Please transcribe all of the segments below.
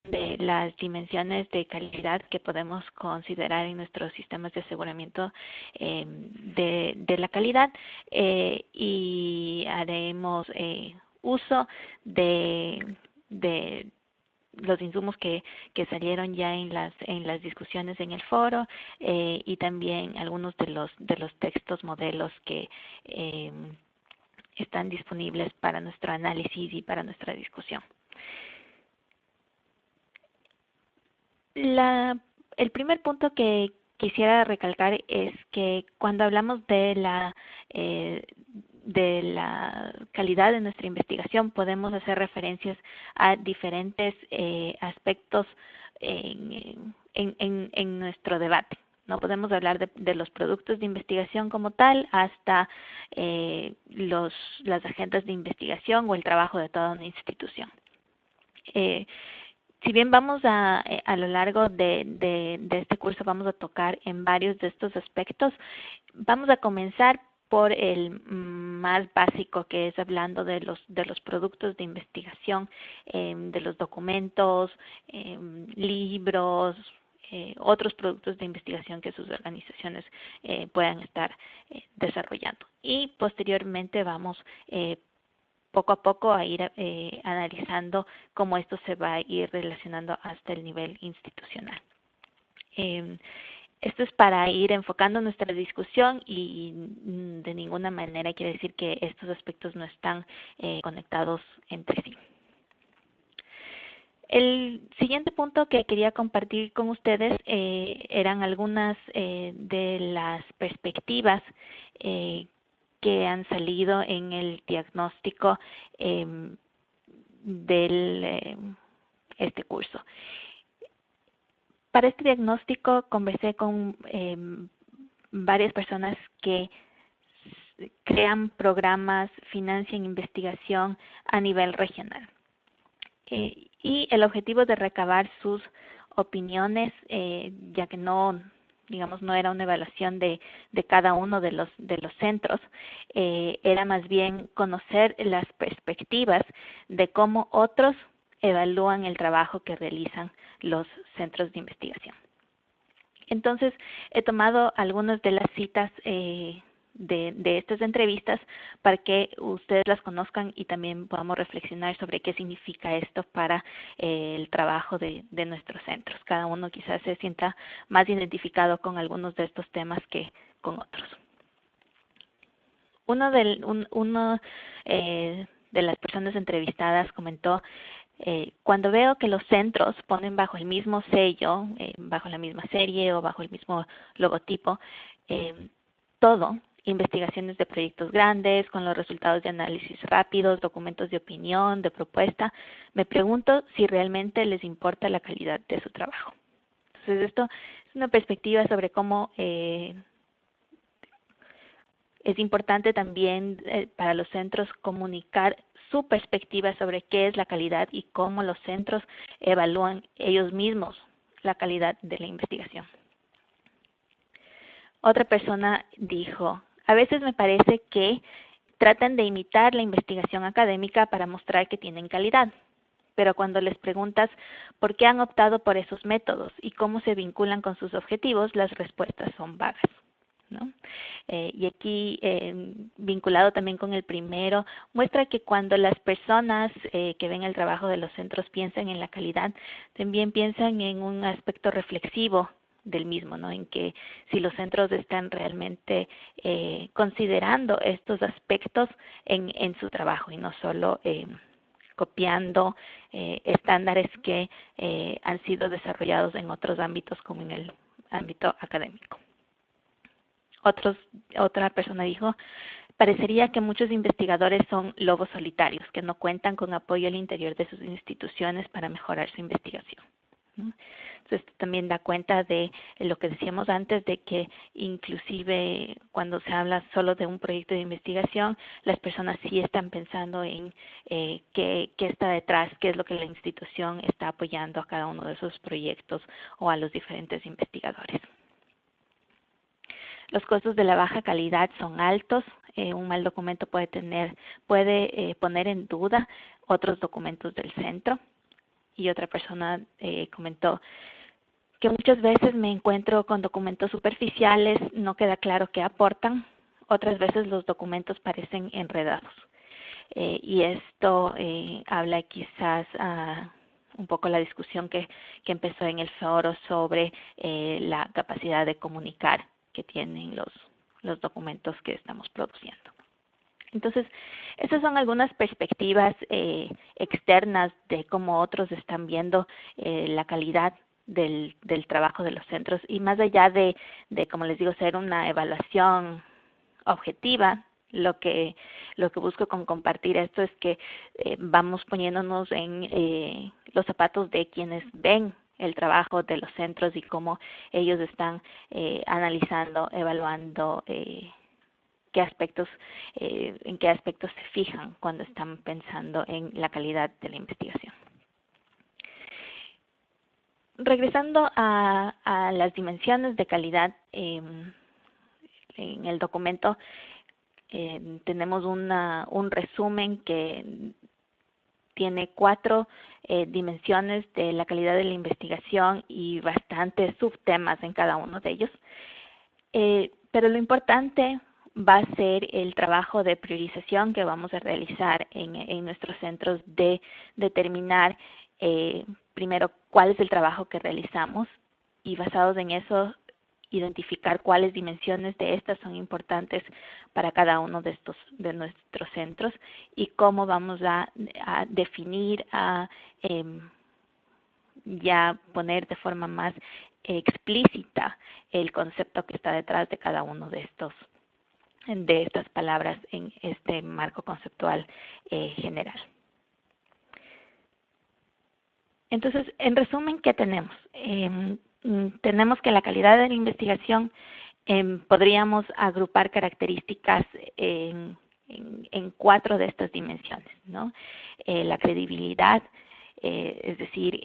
de las dimensiones de calidad que podemos considerar en nuestros sistemas de aseguramiento de la calidad y haremos uso de los insumos que salieron ya en las discusiones en el foro y también algunos de los textos modelos que están disponibles para nuestro análisis y para nuestra discusión. El primer punto que quisiera recalcar es que cuando hablamos de la calidad de nuestra investigación, podemos hacer referencias a diferentes aspectos en nuestro debate. No podemos hablar de los productos de investigación como tal hasta las agendas de investigación o el trabajo de toda una institución. Si bien vamos a lo largo de este curso vamos a tocar en varios de estos aspectos, vamos a comenzar por el más básico, que es hablando de los productos de investigación, de los documentos, libros, otros productos de investigación que sus organizaciones puedan estar desarrollando. Y posteriormente vamos poco a poco a ir analizando cómo esto se va a ir relacionando hasta el nivel institucional. Esto es para ir enfocando nuestra discusión y de ninguna manera quiere decir que estos aspectos no están conectados entre sí. El siguiente punto que quería compartir con ustedes eran algunas de las perspectivas que han salido en el diagnóstico de este curso. Para este diagnóstico conversé con varias personas que crean programas, financian investigación a nivel regional. Y el objetivo de recabar sus opiniones, ya que no era una evaluación de cada uno de los centros, era más bien conocer las perspectivas de cómo otros evalúan el trabajo que realizan los centros de investigación. Entonces, he tomado algunas de las citas de estas entrevistas para que ustedes las conozcan y también podamos reflexionar sobre qué significa esto para el trabajo de nuestros centros. Cada uno quizás se sienta más identificado con algunos de estos temas que con otros. Uno de las personas entrevistadas comentó: cuando veo que los centros ponen bajo el mismo sello, bajo la misma serie o bajo el mismo logotipo, todo, investigaciones de proyectos grandes, con los resultados de análisis rápidos, documentos de opinión, de propuesta, me pregunto si realmente les importa la calidad de su trabajo. Entonces, esto es una perspectiva sobre cómo es importante también para los centros comunicar su perspectiva sobre qué es la calidad y cómo los centros evalúan ellos mismos la calidad de la investigación. Otra persona dijo: a veces me parece que tratan de imitar la investigación académica para mostrar que tienen calidad, pero cuando les preguntas por qué han optado por esos métodos y cómo se vinculan con sus objetivos, las respuestas son vagas, ¿no? Y aquí, vinculado también con el primero, muestra que cuando las personas que ven el trabajo de los centros piensan en la calidad, también piensan en un aspecto reflexivo del mismo, ¿no? En que si los centros están realmente considerando estos aspectos en su trabajo y no solo copiando estándares que han sido desarrollados en otros ámbitos como en el ámbito académico. Otra persona dijo: parecería que muchos investigadores son lobos solitarios, que no cuentan con apoyo al interior de sus instituciones para mejorar su investigación, ¿no? Entonces, esto también da cuenta de lo que decíamos antes, de que inclusive cuando se habla solo de un proyecto de investigación, las personas sí están pensando en qué está detrás, qué es lo que la institución está apoyando a cada uno de esos proyectos o a los diferentes investigadores. Los costos de la baja calidad son altos. Un mal documento puede poner en duda otros documentos del centro. y otra persona comentó que muchas veces me encuentro con documentos superficiales, no queda claro qué aportan, otras veces los documentos parecen enredados. Y esto habla quizás a un poco la discusión que empezó en el foro sobre la capacidad de comunicar que tienen los documentos que estamos produciendo. Entonces, esas son algunas perspectivas externas de cómo otros están viendo la calidad del trabajo de los centros, y más allá de, como les digo, ser una evaluación objetiva, lo que busco con compartir esto es que vamos poniéndonos en los zapatos de quienes ven el trabajo de los centros y cómo ellos están analizando, evaluando qué aspectos, en qué aspectos se fijan cuando están pensando en la calidad de la investigación. Regresando a las dimensiones de calidad, en el documento tenemos un resumen que tiene 4 dimensiones de la calidad de la investigación y bastantes subtemas en cada uno de ellos. Pero lo importante va a ser el trabajo de priorización que vamos a realizar en nuestros centros, de determinar primero cuál es el trabajo que realizamos y basados en eso identificar cuáles dimensiones de estas son importantes para cada uno de nuestros centros y cómo vamos a definir, ya poner de forma más explícita el concepto que está detrás de cada uno de estas palabras en este marco conceptual general. Entonces, en resumen, ¿qué tenemos? Tenemos que la calidad de la investigación podríamos agrupar características en 4 de estas dimensiones, ¿no? La credibilidad, es decir,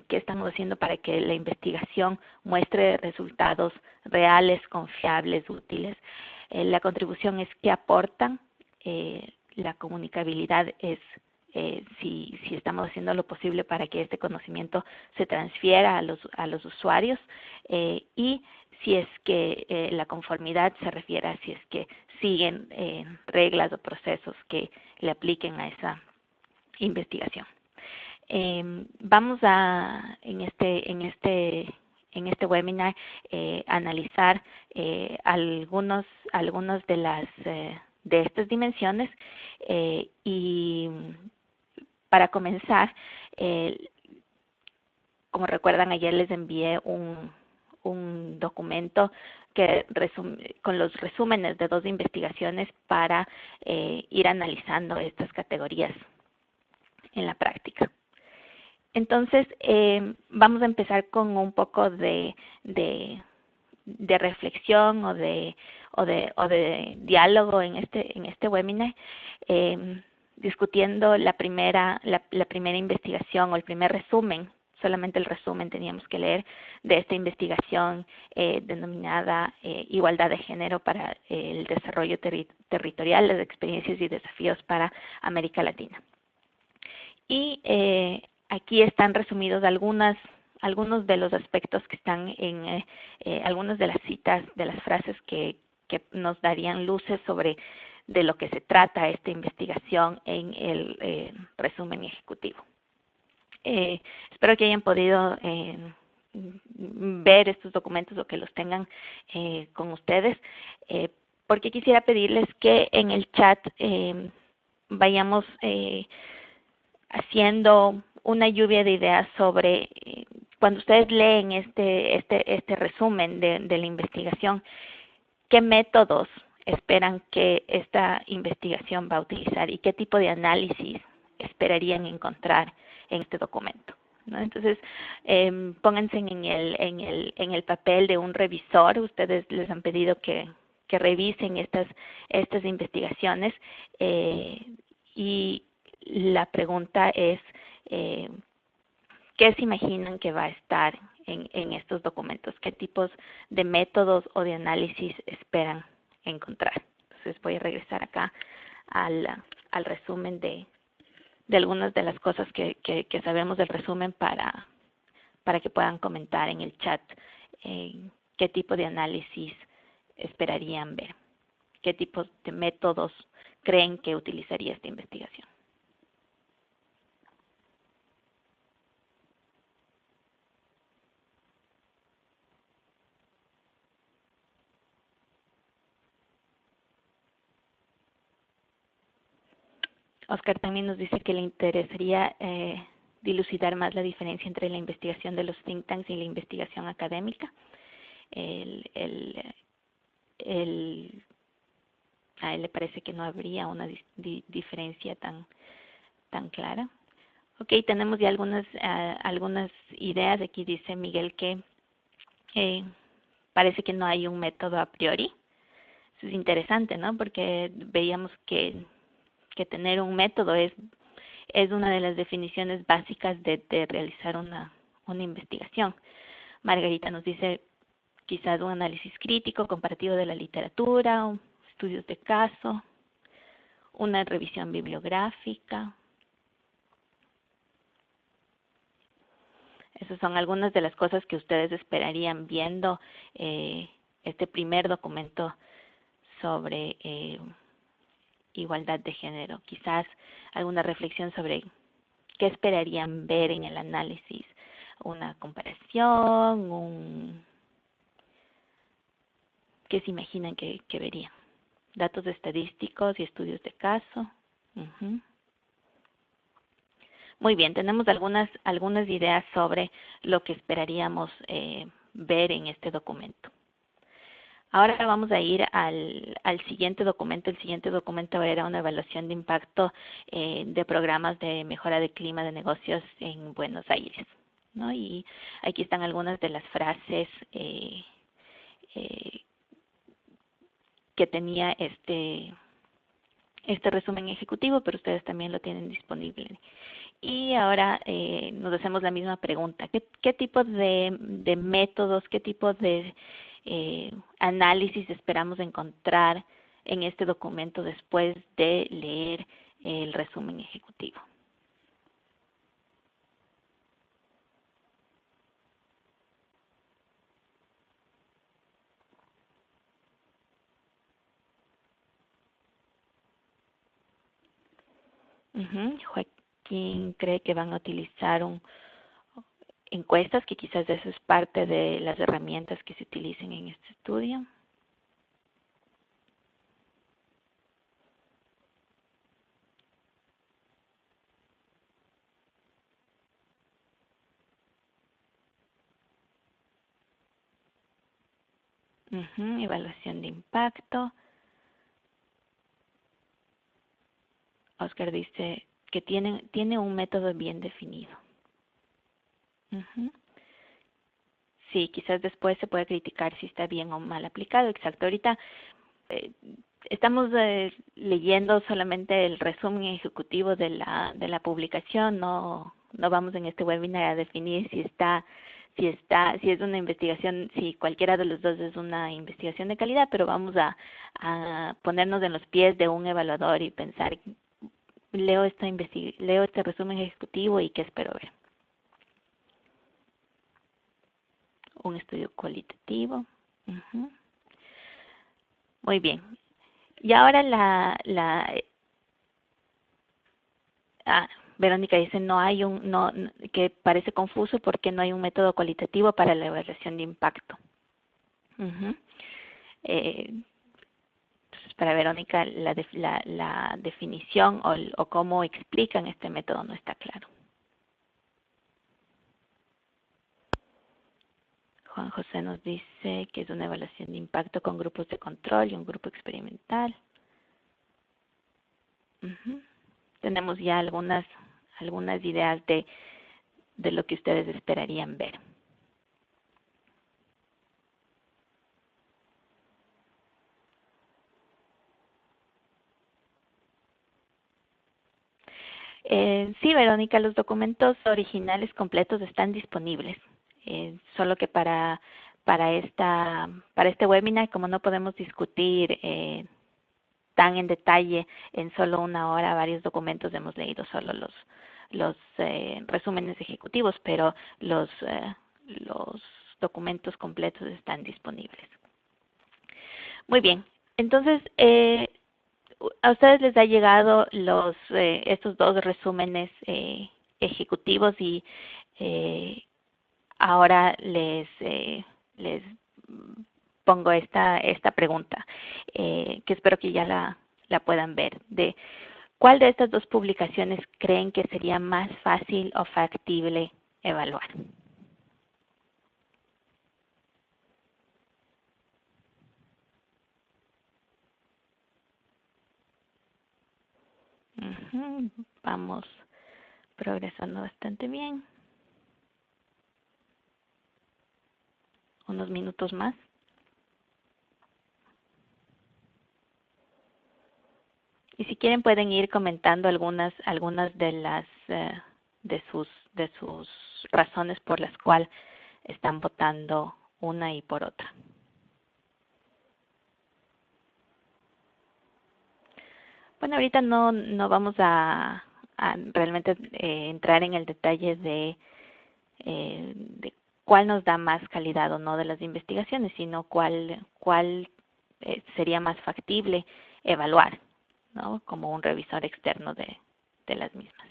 qué estamos haciendo para que la investigación muestre resultados reales, confiables, útiles. La contribución es qué aportan. La comunicabilidad es si estamos haciendo lo posible para que este conocimiento se transfiera a los usuarios, y si es que la conformidad se refiere a si es que siguen reglas o procesos que le apliquen a esa investigación. Vamos a en este webinar analizar algunos de estas dimensiones, y para comenzar, como recuerdan, ayer les envié un documento que con los resúmenes de 2 investigaciones para ir analizando estas categorías en la práctica. Entonces, vamos a empezar con un poco de reflexión o de diálogo en este webinar, discutiendo la primera investigación o el primer resumen. Solamente el resumen teníamos que leer de esta investigación denominada Igualdad de Género para el Desarrollo Territorial, las experiencias y desafíos para América Latina. Y aquí están resumidos algunos de los aspectos que están en algunas de las citas, de las frases que nos darían luces sobre de lo que se trata esta investigación en el resumen ejecutivo. Espero que hayan podido ver estos documentos o que los tengan con ustedes, porque quisiera pedirles que en el chat vayamos haciendo una lluvia de ideas sobre cuando ustedes leen este resumen de la investigación, qué métodos esperan que esta investigación va a utilizar y qué tipo de análisis esperarían encontrar en este documento, ¿no? Entonces, pónganse en el papel de un revisor. Ustedes les han pedido que revisen estas investigaciones, y la pregunta es, ¿qué se imaginan que va a estar en estos documentos? ¿Qué tipos de métodos o de análisis esperan encontrar? Entonces voy a regresar acá al resumen de de algunas de las cosas que sabemos del resumen para que puedan comentar en el chat qué tipo de análisis esperarían ver, qué tipos de métodos creen que utilizaría esta investigación. Oscar también nos dice que le interesaría dilucidar más la diferencia entre la investigación de los think tanks y la investigación académica. A él le parece que no habría una diferencia tan clara. Ok, tenemos ya algunas ideas. Aquí dice Miguel que parece que no hay un método a priori. Eso es interesante, ¿no? Porque veíamos que tener un método es una de las definiciones básicas de realizar una investigación. Margarita nos dice quizás un análisis crítico, comparativo de la literatura, estudios de caso, una revisión bibliográfica. Esas son algunas de las cosas que ustedes esperarían viendo este primer documento sobre igualdad de género. Quizás alguna reflexión sobre qué esperarían ver en el análisis, una comparación, ¿qué se imaginan que verían? Datos estadísticos y estudios de caso. Muy bien, tenemos algunas ideas sobre lo que esperaríamos ver en este documento. Ahora vamos a ir al siguiente documento. El siguiente documento era una evaluación de impacto de programas de mejora de clima de negocios en Buenos Aires, ¿no? Y aquí están algunas de las frases que tenía este resumen ejecutivo, pero ustedes también lo tienen disponible. Y ahora nos hacemos la misma pregunta. ¿Qué tipo de métodos, qué tipo de análisis esperamos encontrar en este documento después de leer el resumen ejecutivo? Joaquín cree que van a utilizar encuestas, que quizás eso es parte de las herramientas que se utilicen en este estudio. Evaluación de impacto. Oscar dice que tiene un método bien definido. Sí, quizás después se puede criticar si está bien o mal aplicado. Exacto. Ahorita estamos leyendo solamente el resumen ejecutivo de la publicación. No vamos en este webinar a definir si es una investigación, si cualquiera de los dos es una investigación de calidad, pero vamos a ponernos en los pies de un evaluador y pensar, leo este resumen ejecutivo y qué espero ver. Un estudio cualitativo. Muy bien. Y ahora Verónica dice que parece confuso porque no hay un método cualitativo para la evaluación de impacto. Entonces, para Verónica la definición o cómo explican este método no está claro. Juan José nos dice que es una evaluación de impacto con grupos de control y un grupo experimental. Tenemos ya algunas ideas de lo que ustedes esperarían ver. Sí, Verónica, los documentos originales completos están disponibles. Solo que para este webinar, como no podemos discutir tan en detalle en solo una hora varios documentos. Hemos leído solo los resúmenes ejecutivos, pero los documentos completos están disponibles. Muy bien, entonces a ustedes les ha llegado estos dos resúmenes ejecutivos y ahora les pongo esta pregunta que espero que ya la puedan ver. ¿Cuál de estas dos publicaciones creen que sería más fácil o factible evaluar? Vamos progresando bastante bien. Unos minutos más. Y si quieren pueden ir comentando algunas de las de sus razones por las cuales están votando una y por otra. Bueno, ahorita no vamos a realmente entrar en el detalle de cuál nos da más calidad o no de las investigaciones, sino cuál sería más factible evaluar, ¿no? Como un revisor externo de las mismas.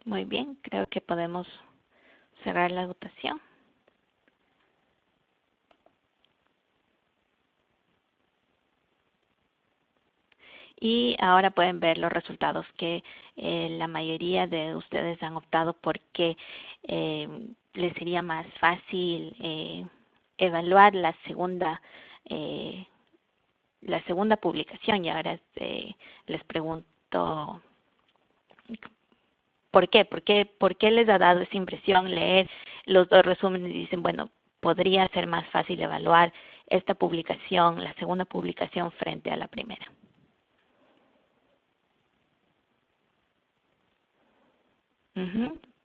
Muy bien, creo que podemos cerrar la votación. Y ahora pueden ver los resultados que la mayoría de ustedes han optado porque les sería más fácil evaluar la segunda publicación. Y ahora les pregunto, ¿por qué? ¿Por qué les ha dado esa impresión leer los dos resúmenes y dicen, bueno, podría ser más fácil evaluar esta publicación, la segunda publicación, frente a la primera?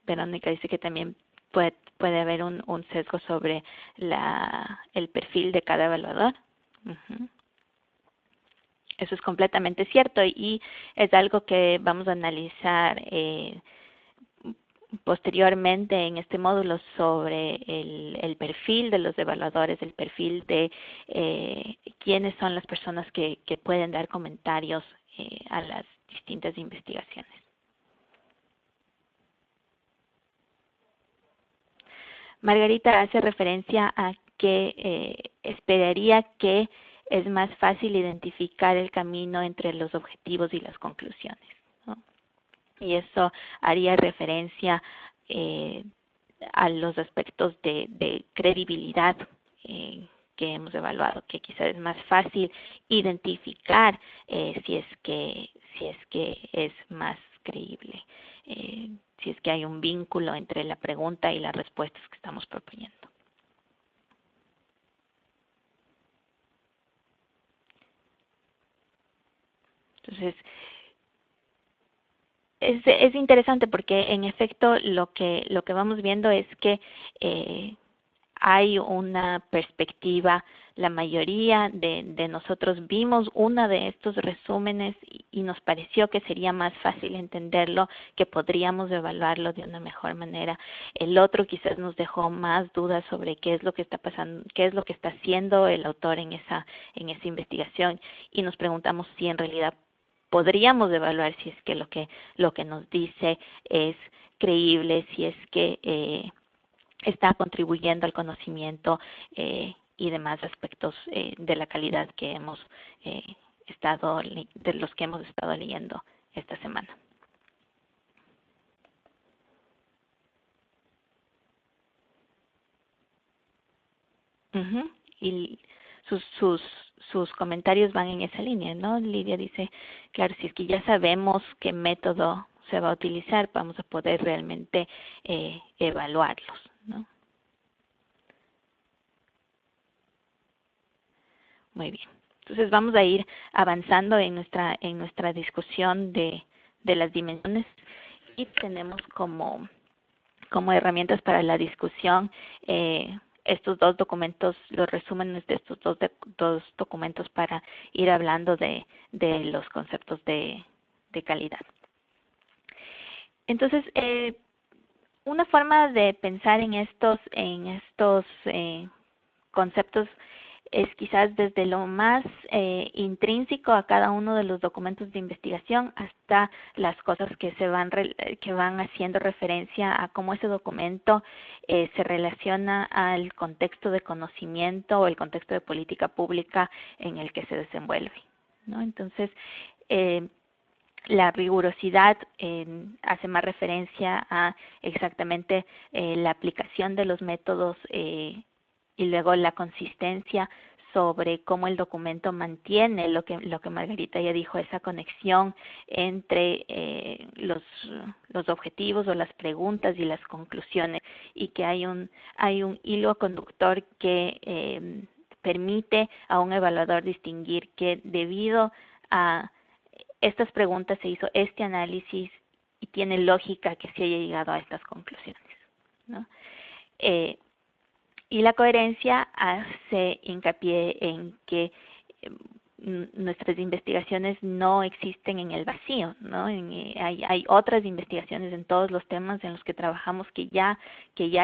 Verónica dice que también puede haber un sesgo sobre el perfil de cada evaluador. Eso es completamente cierto y es algo que vamos a analizar posteriormente en este módulo sobre el perfil de los evaluadores, el perfil de quiénes son las personas que pueden dar comentarios a las distintas investigaciones. Margarita hace referencia a que esperaría que es más fácil identificar el camino entre los objetivos y las conclusiones, ¿no? Y eso haría referencia a los aspectos de credibilidad que hemos evaluado, que quizás es más fácil identificar si es que es más creíble, si es que hay un vínculo entre la pregunta y las respuestas que estamos proponiendo. Entonces, es interesante porque en efecto lo que vamos viendo es que hay una perspectiva, la mayoría de nosotros vimos uno de estos resúmenes y nos pareció que sería más fácil entenderlo, que podríamos evaluarlo de una mejor manera. El otro quizás nos dejó más dudas sobre qué es lo que está pasando, qué es lo que está haciendo el autor en esa investigación, y nos preguntamos si en realidad podríamos evaluar si es que lo que nos dice es creíble, si es que está contribuyendo al conocimiento y demás aspectos de la calidad que hemos de los que hemos estado leyendo esta semana. Y sus comentarios van en esa línea, ¿no? Lidia dice, claro, si es que ya sabemos qué método se va a utilizar, vamos a poder realmente evaluarlos, ¿no? Muy bien. Entonces vamos a ir avanzando en nuestra discusión de las dimensiones, y tenemos como herramientas para la discusión estos dos documentos, los resúmenes de estos dos documentos para ir hablando de los conceptos de calidad. Entonces, una forma de pensar en estos conceptos es quizás desde lo más intrínseco a cada uno de los documentos de investigación hasta las cosas que van haciendo referencia a cómo ese documento se relaciona al contexto de conocimiento o el contexto de política pública en el que se desenvuelve, ¿no? Entonces, la rigurosidad hace más referencia a exactamente la aplicación de los métodos y luego la consistencia sobre cómo el documento mantiene lo que Margarita ya dijo, esa conexión entre los objetivos o las preguntas y las conclusiones, y que hay un hilo conductor que permite a un evaluador distinguir que debido a estas preguntas se hizo este análisis y tiene lógica que se haya llegado a estas conclusiones, ¿no? Y la coherencia hace hincapié en que nuestras investigaciones no existen en el vacío, ¿no? Hay otras investigaciones en todos los temas en los que trabajamos que ya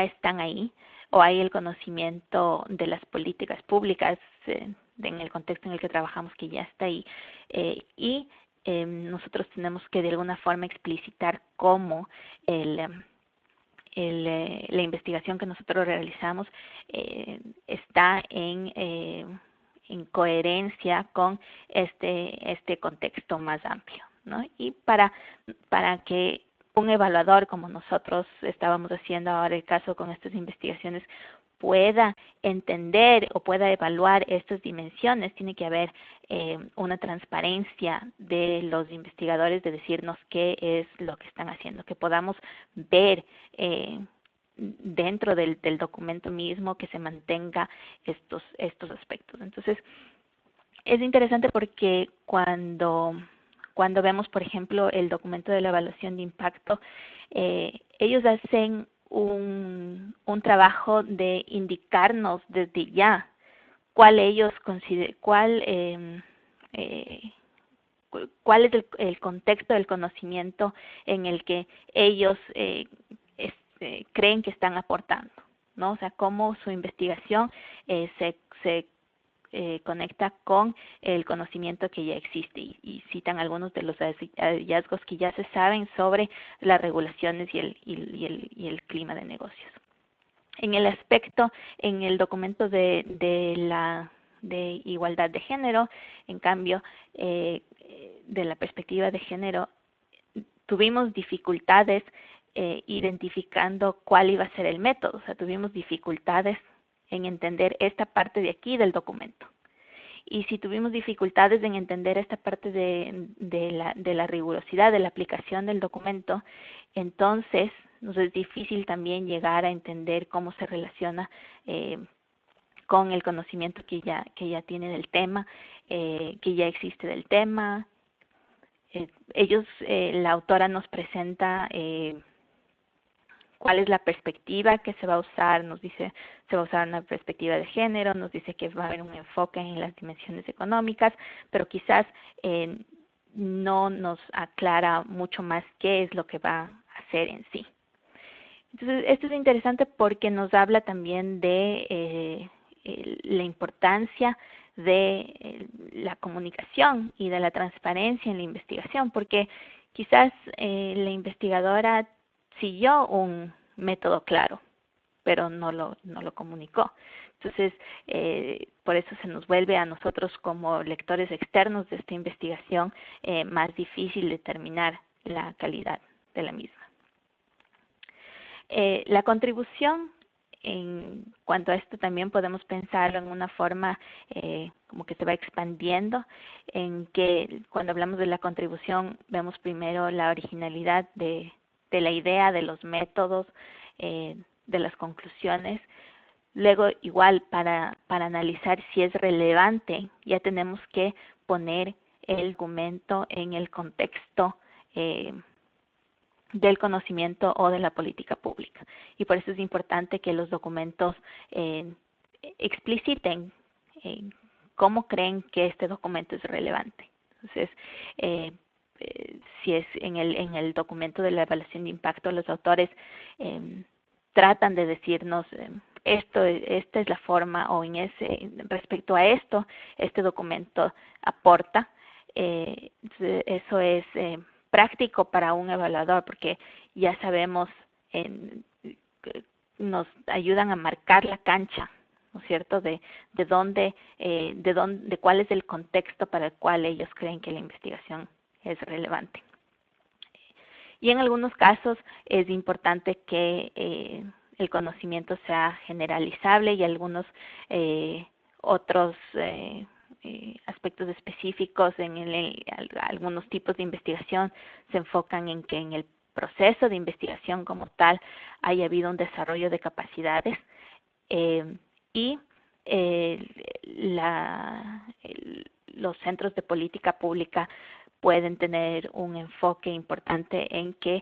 están ahí, o hay el conocimiento de las políticas públicas en el contexto en el que trabajamos que ya está ahí, y nosotros tenemos que de alguna forma explicitar cómo la investigación que nosotros realizamos está en coherencia con este contexto más amplio, ¿no? Y para que un evaluador, como nosotros estábamos haciendo ahora el caso con estas investigaciones, pueda entender o pueda evaluar estas dimensiones, tiene que haber una transparencia de los investigadores de decirnos qué es lo que están haciendo, que podamos ver dentro del documento mismo que se mantenga estos aspectos. Entonces, es interesante porque cuando vemos, por ejemplo, el documento de la evaluación de impacto, ellos hacen un trabajo de indicarnos desde ya cuál cuál es el contexto del conocimiento en el que ellos creen que están aportando, ¿no? O sea, cómo su investigación se conecta con el conocimiento que ya existe, y citan algunos de los hallazgos que ya se saben sobre las regulaciones y el clima de negocios. En el documento de igualdad de género, en cambio, de la perspectiva de género, tuvimos dificultades identificando cuál iba a ser el método. O sea, tuvimos dificultades en entender esta parte de aquí del documento. Y si tuvimos dificultades en entender esta parte de la rigurosidad de la aplicación del documento, entonces nos es difícil también llegar a entender cómo se relaciona con el conocimiento que ya tiene del tema, que ya existe del tema. La autora nos presenta cuál es la perspectiva que se va a usar, nos dice se va a usar una perspectiva de género, nos dice que va a haber un enfoque en las dimensiones económicas, pero quizás no nos aclara mucho más qué es lo que va a hacer en sí. Entonces, esto es interesante porque nos habla también de la importancia de la comunicación y de la transparencia en la investigación, porque quizás la investigadora siguió un método claro, pero no lo comunicó. Entonces, por eso se nos vuelve a nosotros como lectores externos de esta investigación más difícil determinar la calidad de la misma. La contribución en cuanto a esto también podemos pensarlo en una forma como que se va expandiendo, en que cuando hablamos de la contribución vemos primero la originalidad de la idea, de los métodos, de las conclusiones. Luego, igual, para analizar si es relevante, ya tenemos que poner el documento en el contexto del conocimiento o de la política pública. Y por eso es importante que los documentos expliciten cómo creen que este documento es relevante. Entonces, si es en el documento de la evaluación de impacto, los autores tratan de decirnos esta es la forma, o respecto a esto, este documento aporta. Eso es práctico para un evaluador, porque ya sabemos, nos ayudan a marcar la cancha, ¿no es cierto?, de cuál es el contexto para el cual ellos creen que la investigación es relevante. Y en algunos casos es importante que el conocimiento sea generalizable, y algunos otros aspectos específicos en algunos tipos de investigación se enfocan en que en el proceso de investigación como tal haya habido un desarrollo de capacidades y los centros de política pública pueden tener un enfoque importante en que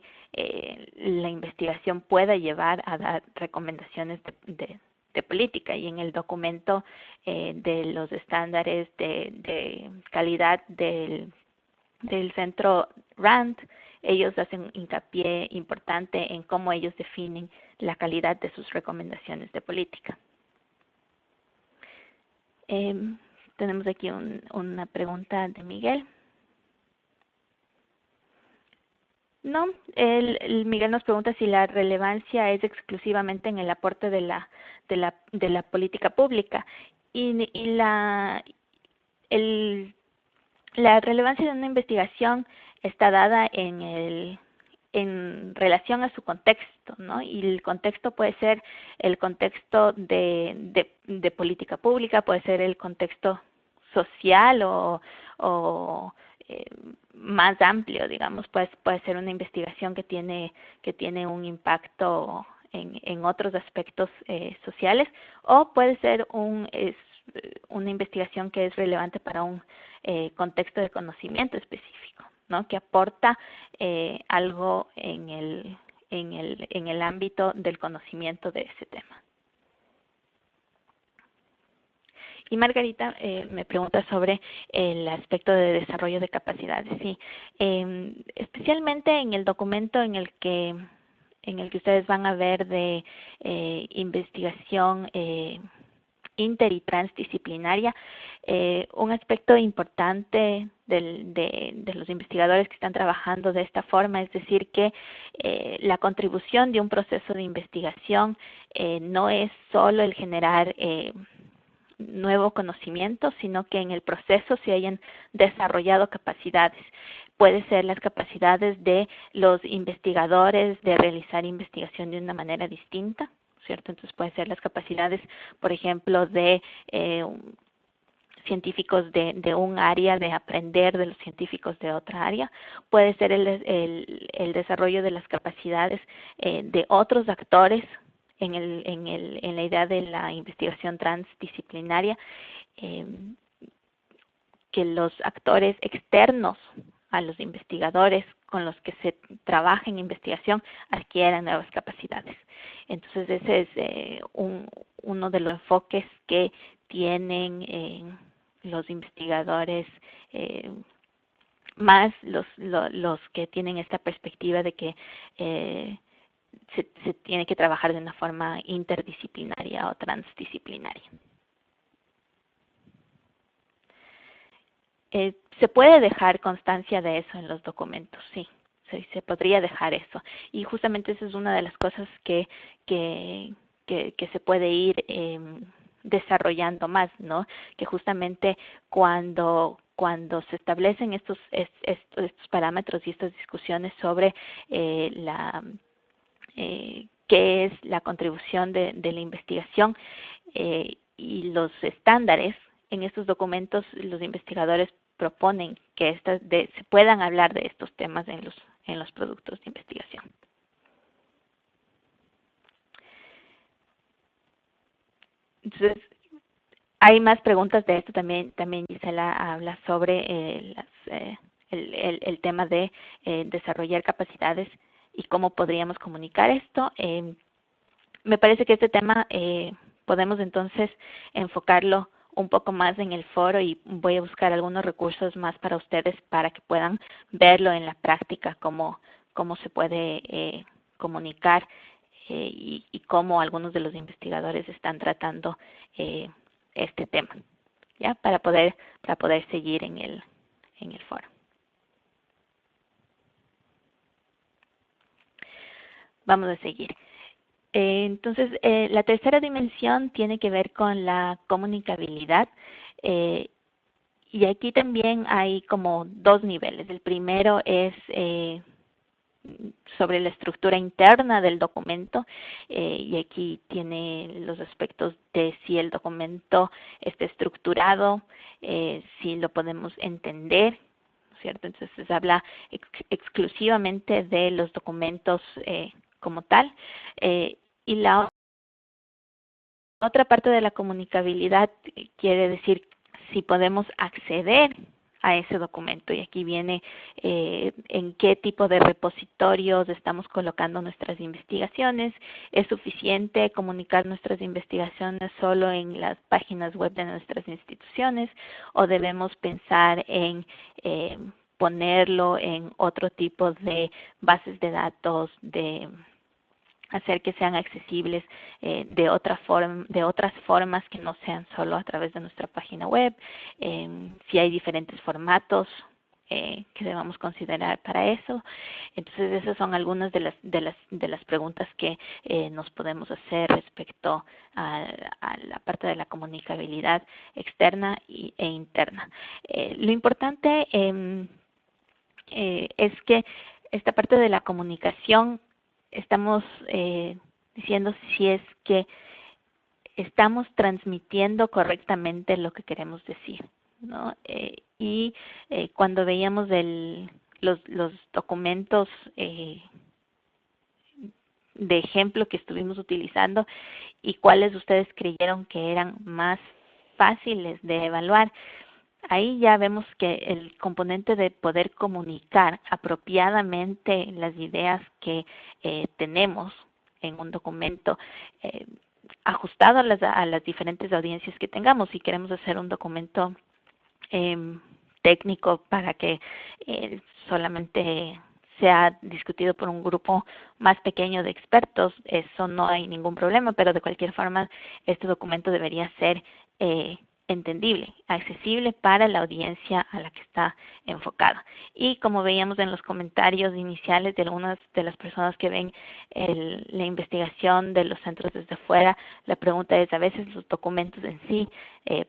la investigación pueda llevar a dar recomendaciones de política, y en el documento de los estándares de calidad del centro RAND, ellos hacen hincapié importante en cómo ellos definen la calidad de sus recomendaciones de política. Tenemos aquí una pregunta de Miguel. No, Miguel nos pregunta si la relevancia es exclusivamente en el aporte de la política pública, y la relevancia de una investigación está dada en relación a su contexto, ¿no? Y el contexto puede ser el contexto de política pública, puede ser el contexto social o más amplio, digamos, puede ser una investigación que tiene un impacto en otros aspectos sociales, o puede ser una investigación que es relevante para un contexto de conocimiento específico, ¿no?, que aporta algo en el ámbito del conocimiento de ese tema. Y Margarita me pregunta sobre el aspecto de desarrollo de capacidades. Sí, especialmente en el documento en el que ustedes van a ver de investigación inter y transdisciplinaria, un aspecto importante de los investigadores que están trabajando de esta forma es decir que la contribución de un proceso de investigación no es solo el generar nuevo conocimiento, sino que en el proceso se hayan desarrollado capacidades. Puede ser las capacidades de los investigadores de realizar investigación de una manera distinta, ¿cierto? Entonces puede ser las capacidades, por ejemplo, de científicos de un área, de aprender de los científicos de otra área. Puede ser el desarrollo de las capacidades de otros actores en la idea de la investigación transdisciplinaria, que los actores externos a los investigadores con los que se trabaja en investigación adquieran nuevas capacidades. Entonces ese es uno de los enfoques que tienen los investigadores, más los que tienen esta perspectiva de que se tiene que trabajar de una forma interdisciplinaria o transdisciplinaria. Se puede dejar constancia de eso en los documentos, sí, se podría dejar eso. Y justamente esa es una de las cosas que se puede ir desarrollando más, ¿no? Que justamente cuando se establecen estos parámetros y estas discusiones sobre qué es la contribución de la investigación y los estándares. En estos documentos los investigadores proponen que se puedan hablar de estos temas en los productos de investigación. Entonces, hay más preguntas de esto también. También Gisela habla sobre el tema de desarrollar capacidades y cómo podríamos comunicar esto. Me parece que este tema podemos entonces enfocarlo un poco más en el foro y voy a buscar algunos recursos más para ustedes para que puedan verlo en la práctica, cómo se puede comunicar y cómo algunos de los investigadores están tratando este tema, ¿ya? Para poder seguir en el foro. Vamos a seguir. Entonces, la tercera dimensión tiene que ver con la comunicabilidad. Y aquí también hay como dos niveles. El primero es sobre la estructura interna del documento y aquí tiene los aspectos de si el documento está estructurado, si lo podemos entender, ¿cierto? Entonces habla exclusivamente de los documentos como tal. Y la otra parte de la comunicabilidad quiere decir si podemos acceder a ese documento. Y aquí viene en qué tipo de repositorios estamos colocando nuestras investigaciones. ¿Es suficiente comunicar nuestras investigaciones solo en las páginas web de nuestras instituciones o debemos pensar en ponerlo en otro tipo de bases de datos, de hacer que sean accesibles de otras formas que no sean solo a través de nuestra página web, si hay diferentes formatos que debamos considerar para eso? Entonces esas son algunas de las preguntas que nos podemos hacer respecto a la parte de la comunicabilidad externa e interna. Lo importante es que esta parte de la comunicación estamos diciendo si es que estamos transmitiendo correctamente lo que queremos decir, ¿no? Cuando veíamos los documentos de ejemplo que estuvimos utilizando y cuáles ustedes creyeron que eran más fáciles de evaluar, ahí ya vemos que el componente de poder comunicar apropiadamente las ideas que tenemos en un documento ajustado a las diferentes audiencias que tengamos. Si queremos hacer un documento técnico para que solamente sea discutido por un grupo más pequeño de expertos, eso no hay ningún problema, pero de cualquier forma este documento debería ser entendible, accesible para la audiencia a la que está enfocada. Y como veíamos en los comentarios iniciales de algunas de las personas que ven la investigación de los centros desde fuera, la pregunta es, a veces los documentos en sí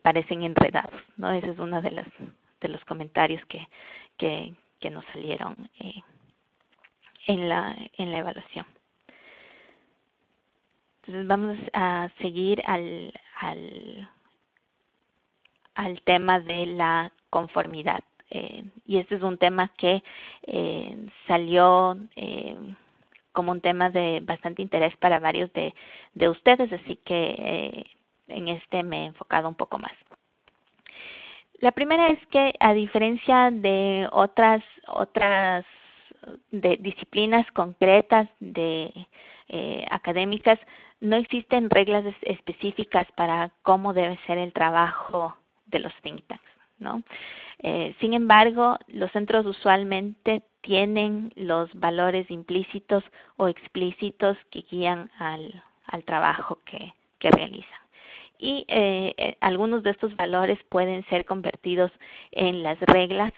parecen enredados, ¿no? Ese es uno de los comentarios que nos salieron en la evaluación. Entonces vamos a seguir al tema de la conformidad. Y este es un tema que salió como un tema de bastante interés para varios de ustedes, así que en este me he enfocado un poco más. La primera es que a diferencia de otras de disciplinas concretas académicas, no existen reglas específicas para cómo debe ser el trabajo de los think tanks, ¿no? Sin embargo, los centros usualmente tienen los valores implícitos o explícitos que guían al trabajo que realizan. Y algunos de estos valores pueden ser convertidos en las reglas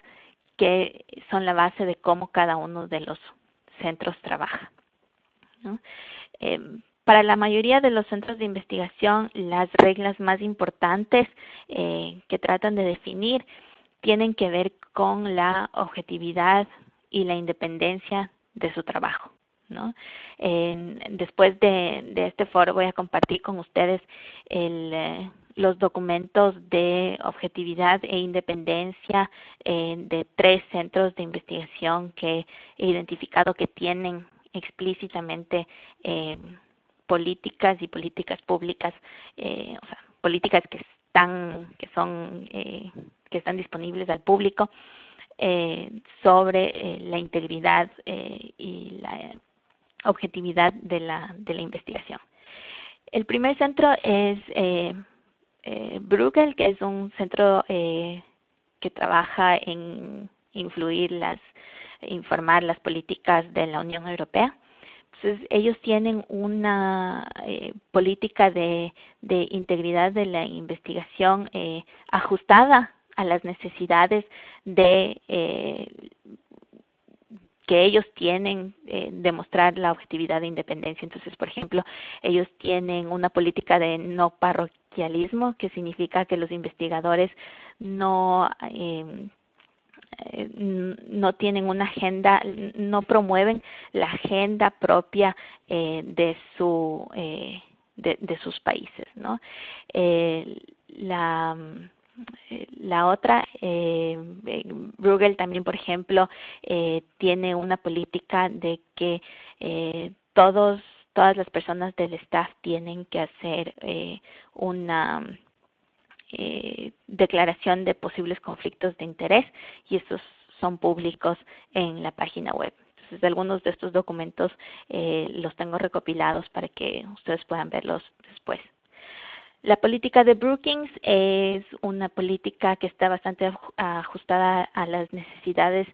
que son la base de cómo cada uno de los centros trabaja, ¿no? Para la mayoría de los centros de investigación, las reglas más importantes que tratan de definir tienen que ver con la objetividad y la independencia de su trabajo, ¿no? Después de este foro voy a compartir con ustedes los documentos de objetividad e independencia de 3 centros de investigación que he identificado que tienen explícitamente políticas y políticas públicas, o sea, políticas que están disponibles al público sobre la integridad y la objetividad de la investigación. El primer centro es Bruegel, que es un centro que trabaja en informar las políticas de la Unión Europea. Entonces, ellos tienen una política de integridad de la investigación ajustada a las necesidades de que ellos tienen demostrar la objetividad de independencia. Entonces, por ejemplo, ellos tienen una política de no parroquialismo, que significa que los investigadores no tienen una agenda, no promueven la agenda propia de sus países, ¿no? La otra, Bruegel también, por ejemplo, tiene una política de que todas las personas del staff tienen que hacer una declaración de posibles conflictos de interés, y estos son públicos en la página web. Entonces, algunos de estos documentos los tengo recopilados para que ustedes puedan verlos después. La política de Brookings es una política que está bastante ajustada a las necesidades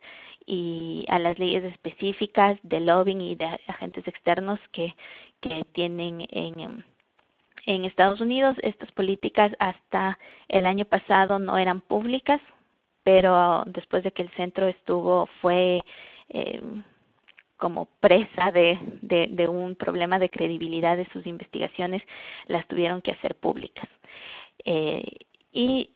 y a las leyes específicas de lobbying y de agentes externos que tienen en Estados Unidos. Estas políticas hasta el año pasado no eran públicas, pero después de que el centro fue como presa de un problema de credibilidad de sus investigaciones, las tuvieron que hacer públicas. Y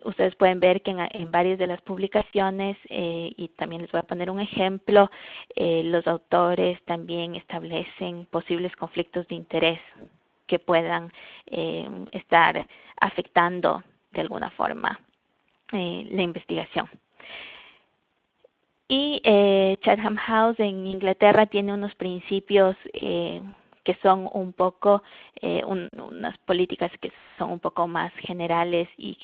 ustedes pueden ver que en varias de las publicaciones, y también les voy a poner un ejemplo, los autores también establecen posibles conflictos de interés que puedan estar afectando de alguna forma la investigación. Y Chatham House en Inglaterra tiene unos principios que son un poco, unas políticas que son un poco más generales y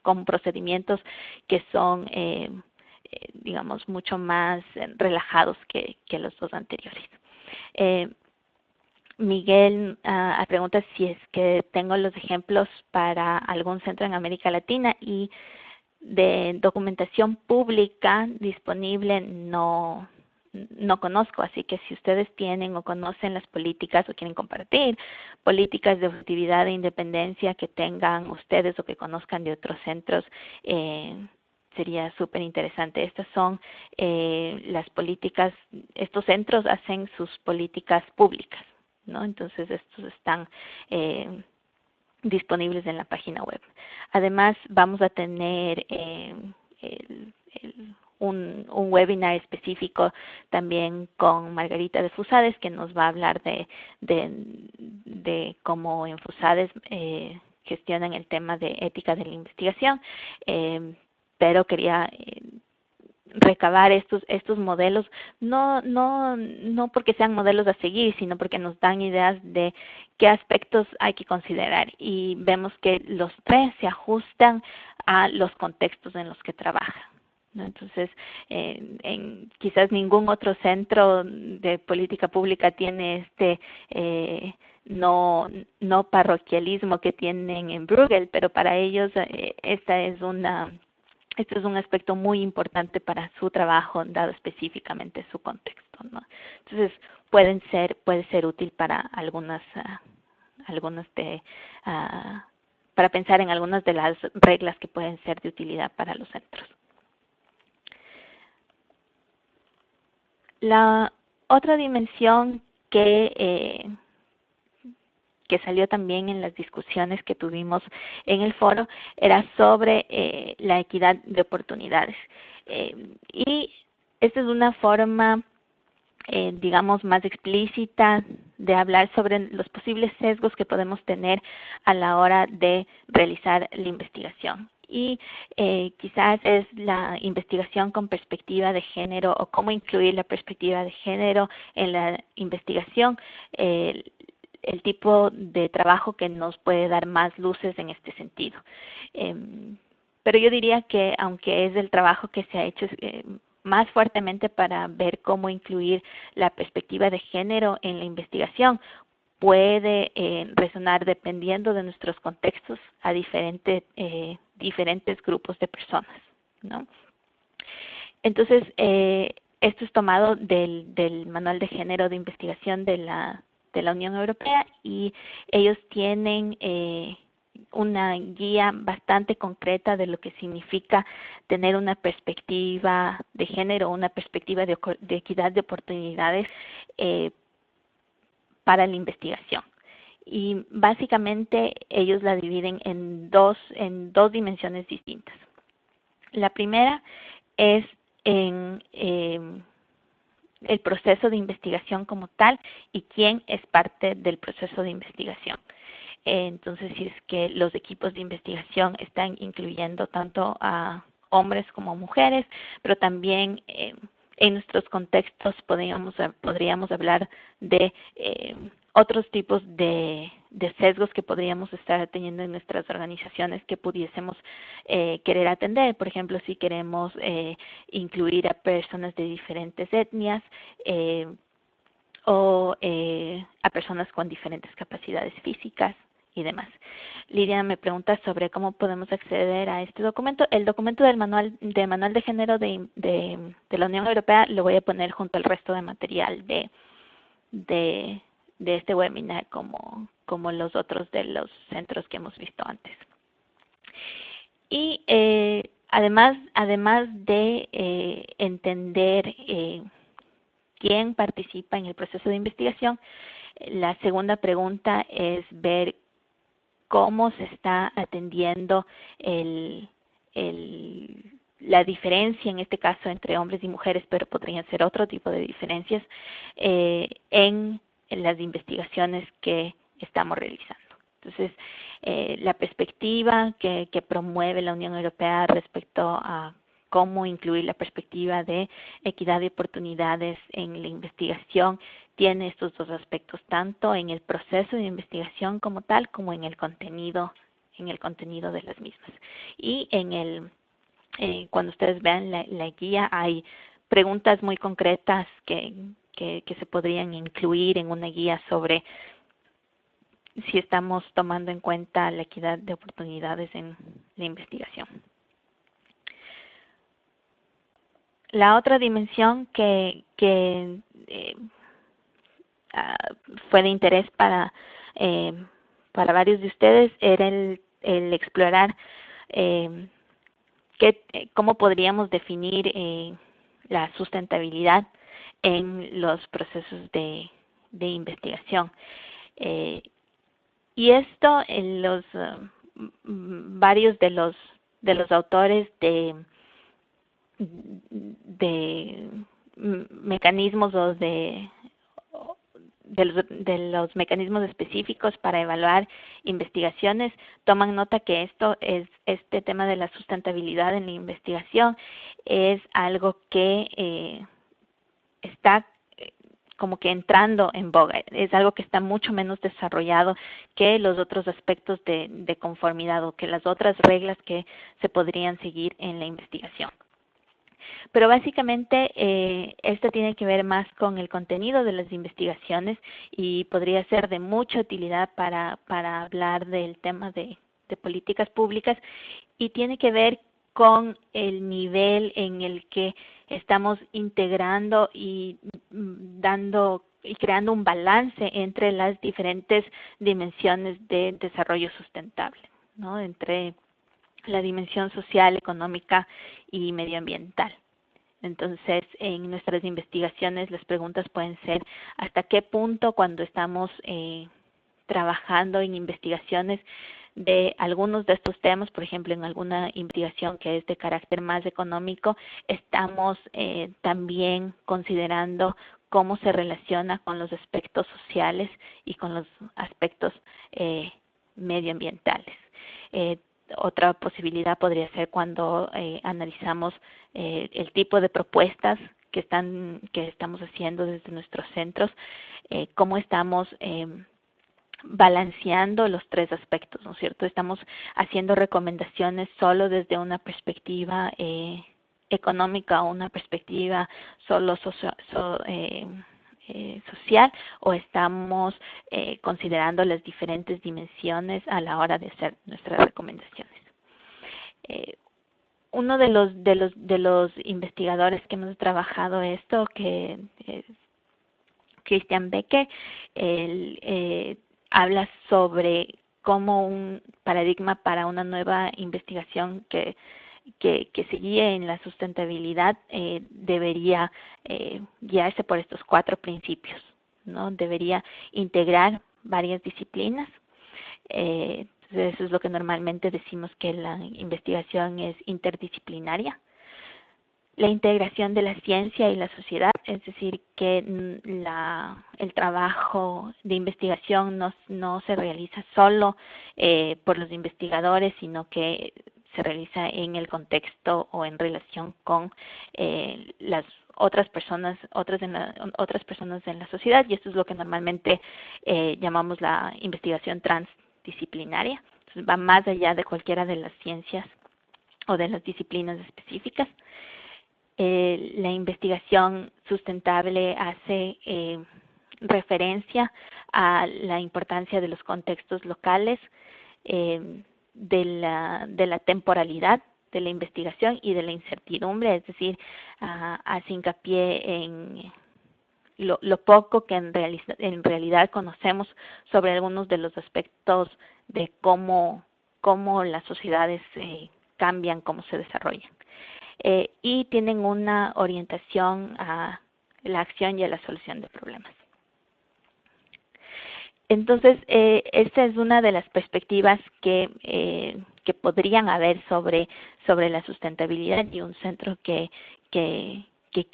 con procedimientos que son, digamos, mucho más relajados que los dos anteriores. Miguel pregunta si es que tengo los ejemplos para algún centro en América Latina, y de documentación pública disponible no conozco, así que si ustedes tienen o conocen las políticas o quieren compartir políticas de objetividad e independencia que tengan ustedes o que conozcan de otros centros, sería súper interesante. Estas son las políticas, estos centros hacen sus políticas públicas, ¿no? Entonces estos están disponibles en la página web. Además, vamos a tener un webinar específico también con Margarita de Fusades, que nos va a hablar de cómo en Fusades gestionan el tema de ética de la investigación, pero quería recabar estos modelos, no porque sean modelos a seguir, sino porque nos dan ideas de qué aspectos hay que considerar, y vemos que los 3 se ajustan a los contextos en los que trabajan, ¿no? Entonces, quizás ningún otro centro de política pública tiene no parroquialismo que tienen en Bruegel, pero para ellos este es un aspecto muy importante para su trabajo, dado específicamente su contexto, ¿no? Entonces, puede ser útil para para pensar en algunas de las reglas que pueden ser de utilidad para los centros. La otra dimensión que salió también en las discusiones que tuvimos en el foro era sobre la equidad de oportunidades. Y esta es una forma digamos, más explícita de hablar sobre los posibles sesgos que podemos tener a la hora de realizar la investigación. Y quizás es la investigación con perspectiva de género o cómo incluir la perspectiva de género en la investigación, el tipo de trabajo que nos puede dar más luces en este sentido. Pero yo diría que aunque es el trabajo que se ha hecho más fuertemente para ver cómo incluir la perspectiva de género en la investigación, puede resonar dependiendo de nuestros contextos a diferentes grupos de personas, ¿no? Entonces, esto es tomado del Manual de Género de Investigación de la Unión Europea, y ellos tienen una guía bastante concreta de lo que significa tener una perspectiva de género, una perspectiva de equidad de oportunidades para la investigación. Y básicamente ellos la dividen en dos dimensiones distintas. La primera es en el proceso de investigación como tal y quién es parte del proceso de investigación. Entonces, si es que los equipos de investigación están incluyendo tanto a hombres como a mujeres, pero también en nuestros contextos podríamos hablar de otros tipos de sesgos que podríamos estar teniendo en nuestras organizaciones que pudiésemos querer atender. Por ejemplo, si queremos incluir a personas de diferentes etnias o a personas con diferentes capacidades físicas y demás. Lidia me pregunta sobre cómo podemos acceder a este documento. El documento del manual de género de la Unión Europea lo voy a poner junto al resto de material de este webinar, como los otros de los centros que hemos visto antes. Y además de entender quién participa en el proceso de investigación, la segunda pregunta es ver cómo se está atendiendo la diferencia, en este caso, entre hombres y mujeres, pero podrían ser otro tipo de diferencias en las investigaciones que estamos realizando. Entonces, la perspectiva que promueve la Unión Europea respecto a cómo incluir la perspectiva de equidad de oportunidades en la investigación tiene estos dos aspectos, tanto en el proceso de investigación como tal, como en el contenido de las mismas. Y cuando ustedes vean la guía, hay preguntas muy concretas que se podrían incluir en una guía sobre si estamos tomando en cuenta la equidad de oportunidades en la investigación. La otra dimensión que fue de interés para varios de ustedes era el explorar cómo podríamos definir la sustentabilidad en los procesos de investigación. Y esto en varios de los autores de mecanismos o de los mecanismos específicos para evaluar investigaciones toman nota que este tema de la sustentabilidad en la investigación es algo que está como que entrando en boga, es algo que está mucho menos desarrollado que los otros aspectos de conformidad o que las otras reglas que se podrían seguir en la investigación. Pero básicamente esto tiene que ver más con el contenido de las investigaciones y podría ser de mucha utilidad para hablar del tema de políticas públicas, y tiene que ver con el nivel en el que estamos integrando y dando y creando un balance entre las diferentes dimensiones de desarrollo sustentable, ¿no? Entre la dimensión social, económica y medioambiental. Entonces, en nuestras investigaciones las preguntas pueden ser hasta qué punto, cuando estamos trabajando en investigaciones de algunos de estos temas, por ejemplo, en alguna investigación que es de carácter más económico, estamos también considerando cómo se relaciona con los aspectos sociales y con los aspectos medioambientales. Otra posibilidad podría ser cuando analizamos el tipo de propuestas que estamos haciendo desde nuestros centros, cómo estamos balanceando los tres aspectos, ¿no es cierto? Estamos haciendo recomendaciones solo desde una perspectiva económica o una perspectiva solo social, o estamos considerando las diferentes dimensiones a la hora de hacer nuestras recomendaciones. Uno de los investigadores que hemos trabajado esto, que es Christian Becker, él habla sobre cómo un paradigma para una nueva investigación que se guíe en la sustentabilidad debería guiarse por estos 4 principios, ¿no? Debería integrar varias disciplinas. Eso es lo que normalmente decimos, que la investigación es interdisciplinaria. La integración de la ciencia y la sociedad, es decir, que el trabajo de investigación no se realiza solo por los investigadores, sino que se realiza en el contexto o en relación con las otras personas en la sociedad, y esto es lo que normalmente llamamos la investigación transdisciplinaria. Entonces, va más allá de cualquiera de las ciencias o de las disciplinas específicas. La investigación sustentable hace referencia a la importancia de los contextos locales, de la temporalidad de la investigación y de la incertidumbre, es decir, hace hincapié en lo poco que en realidad conocemos sobre algunos de los aspectos de cómo las sociedades cambian, cómo se desarrollan. Y tienen una orientación a la acción y a la solución de problemas. Entonces, esta es una de las perspectivas que podrían haber sobre la sustentabilidad, y un centro que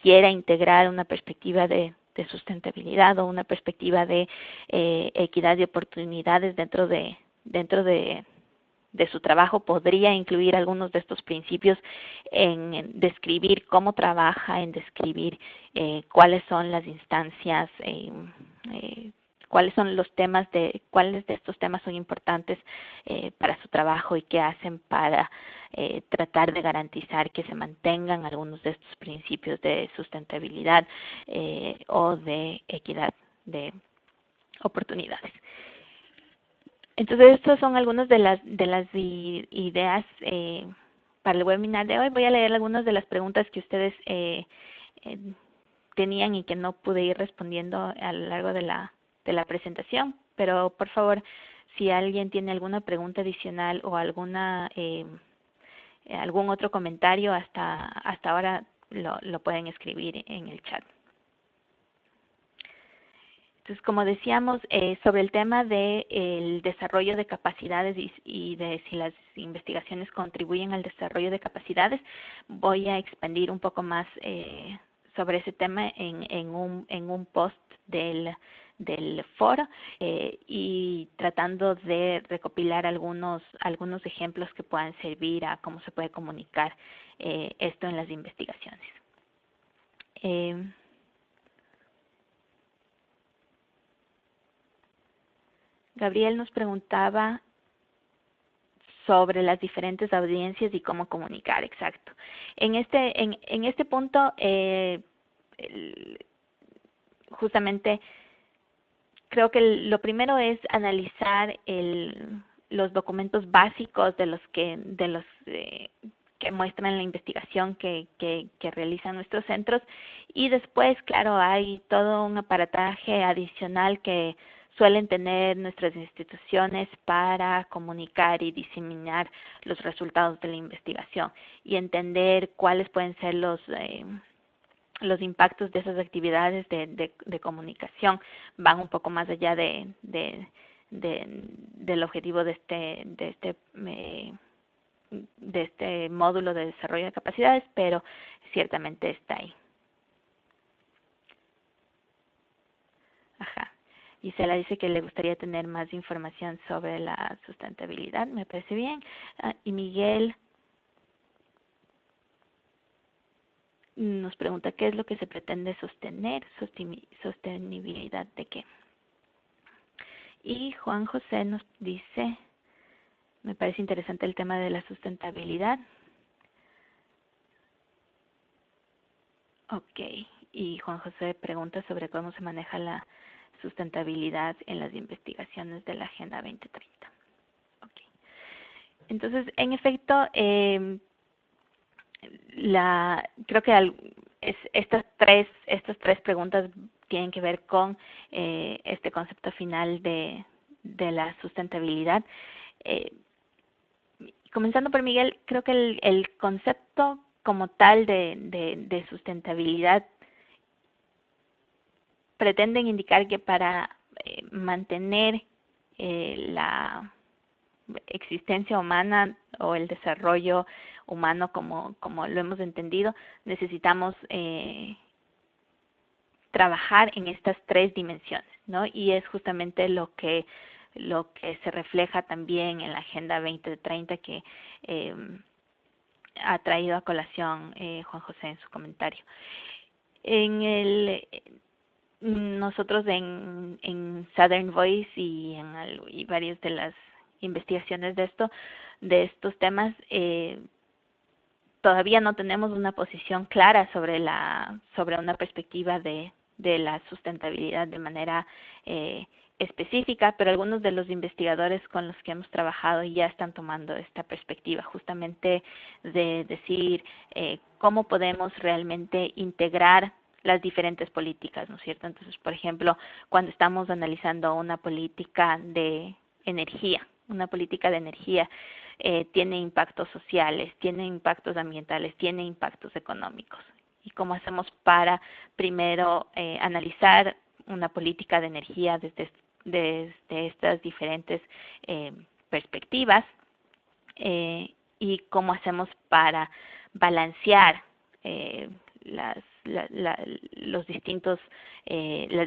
quiera integrar una perspectiva de sustentabilidad o una perspectiva de equidad de oportunidades dentro de su trabajo podría incluir algunos de estos principios en describir cómo trabaja, en describir cuáles son las instancias, cuáles son los temas, cuáles de estos temas son importantes para su trabajo y qué hacen para tratar de garantizar que se mantengan algunos de estos principios de sustentabilidad o de equidad de oportunidades. Entonces, estas son algunas de las ideas para el webinar de hoy. Voy a leer algunas de las preguntas que ustedes tenían y que no pude ir respondiendo a lo largo de la presentación. Pero, por favor, si alguien tiene alguna pregunta adicional o algún otro comentario, hasta ahora lo pueden escribir en el chat. Entonces, como decíamos, sobre el tema del desarrollo de capacidades y de si las investigaciones contribuyen al desarrollo de capacidades, voy a expandir un poco más sobre ese tema en un post del foro y tratando de recopilar algunos ejemplos que puedan servir a cómo se puede comunicar esto en las investigaciones. Gabriel nos preguntaba sobre las diferentes audiencias y cómo comunicar, exacto. En este punto, justamente, creo que lo primero es analizar los documentos básicos de los que muestran la investigación que realizan nuestros centros, y después, claro, hay todo un aparataje adicional que suelen tener nuestras instituciones para comunicar y diseminar los resultados de la investigación y entender cuáles pueden ser los impactos de esas actividades de comunicación. Van un poco más allá del objetivo de este módulo de desarrollo de capacidades, pero ciertamente está ahí. Gisela dice que le gustaría tener más información sobre la sustentabilidad, me parece bien. Y Miguel nos pregunta qué es lo que se pretende sostener, sostenibilidad de qué. Y Juan José nos dice, me parece interesante el tema de la sustentabilidad. Ok, y Juan José pregunta sobre cómo se maneja la sustentabilidad en las investigaciones de la Agenda 2030. Okay. Entonces, en efecto, creo que estas tres preguntas tienen que ver con este concepto final de la sustentabilidad. Comenzando por Miguel, creo que el concepto como tal de sustentabilidad pretenden indicar que para mantener la existencia humana o el desarrollo humano como lo hemos entendido, necesitamos trabajar en estas tres dimensiones, ¿no? Y es justamente lo que se refleja también en la Agenda 2030 que ha traído a colación Juan José en su comentario. Nosotros en Southern Voice y varias de las investigaciones de estos temas, todavía no tenemos una posición clara sobre una perspectiva de la sustentabilidad de manera específica, pero algunos de los investigadores con los que hemos trabajado ya están tomando esta perspectiva, justamente de decir cómo podemos realmente integrar las diferentes políticas, ¿no es cierto? Entonces, por ejemplo, cuando estamos analizando una política de energía, tiene impactos sociales, tiene impactos ambientales, tiene impactos económicos. ¿Y cómo hacemos para primero analizar una política de energía desde estas diferentes perspectivas y cómo hacemos para balancear las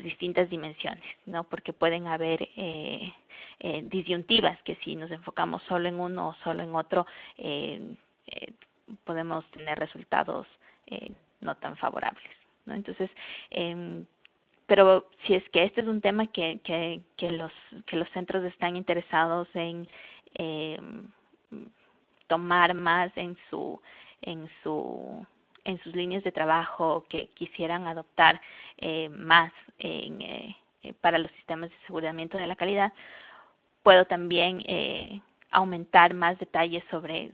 distintas dimensiones, ¿no? Porque pueden haber disyuntivas que si nos enfocamos solo en uno o solo en otro podemos tener resultados no tan favorables, ¿no? Entonces, pero si es que este es un tema que los centros están interesados en tomar más en sus líneas de trabajo, que quisieran adoptar más para los sistemas de aseguramiento de la calidad, puedo también aumentar más detalles sobre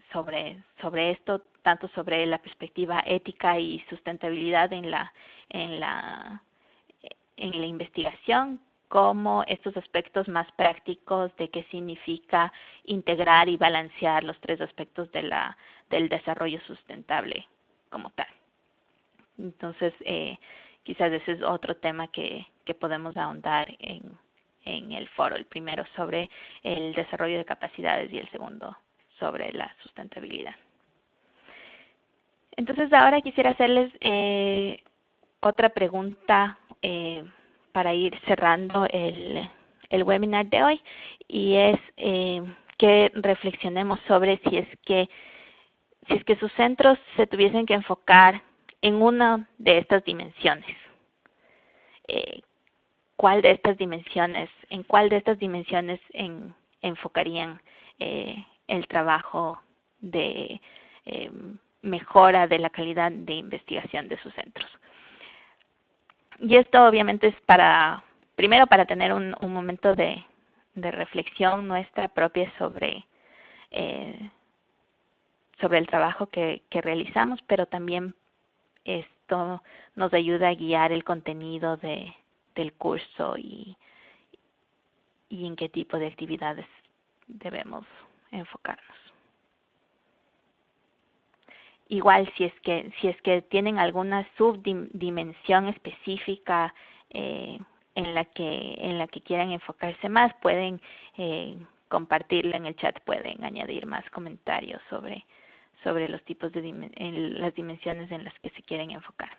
esto, tanto sobre la perspectiva ética y sustentabilidad en la investigación, como estos aspectos más prácticos de qué significa integrar y balancear los tres aspectos del desarrollo sustentable como tal. Entonces, quizás ese es otro tema que podemos ahondar en el foro, el primero sobre el desarrollo de capacidades y el segundo sobre la sustentabilidad. Entonces, ahora quisiera hacerles otra pregunta para ir cerrando el webinar de hoy, y es que reflexionemos sobre si es que sus centros se tuviesen que enfocar en una de estas dimensiones. ¿En cuál de estas dimensiones enfocarían el trabajo de mejora de la calidad de investigación de sus centros? Y esto obviamente es primero para tener un momento de reflexión nuestra propia sobre el trabajo que realizamos, pero también esto nos ayuda a guiar el contenido del curso y en qué tipo de actividades debemos enfocarnos. Igual si es que tienen alguna subdimensión específica en la que quieran enfocarse más, pueden compartirla en el chat, pueden añadir más comentarios sobre los tipos las dimensiones en las que se quieren enfocar.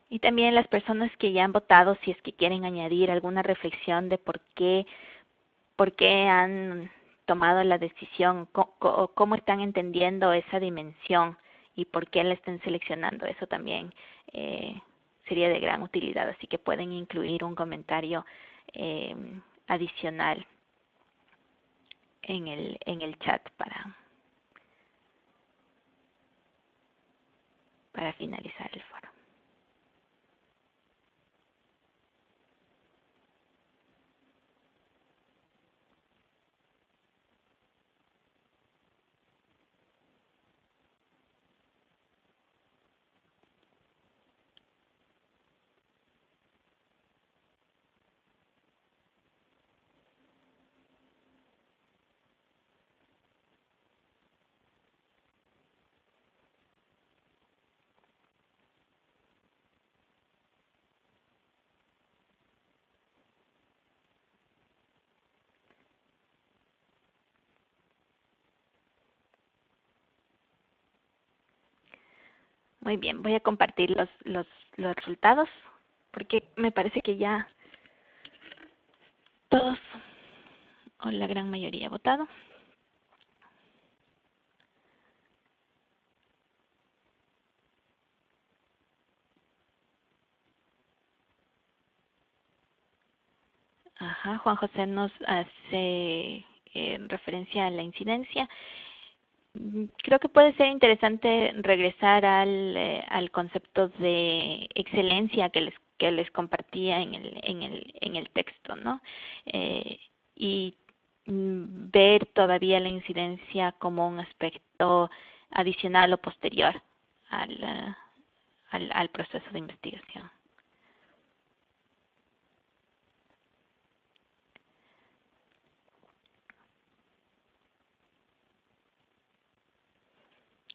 Y también las personas que ya han votado, si es que quieren añadir alguna reflexión de por qué han tomado la decisión, cómo están entendiendo esa dimensión y por qué la están seleccionando. Eso también eh, sería de gran utilidad, así que pueden incluir un comentario eh, adicional en el chat para finalizar el foro. Muy bien, voy a compartir los resultados porque me parece que ya todos o la gran mayoría ha votado. Ajá, Juan José nos hace referencia a la incidencia. Creo que puede ser interesante regresar al concepto de excelencia que les compartía en el texto, ¿no? Y ver todavía la incidencia como un aspecto adicional o posterior al proceso de investigación.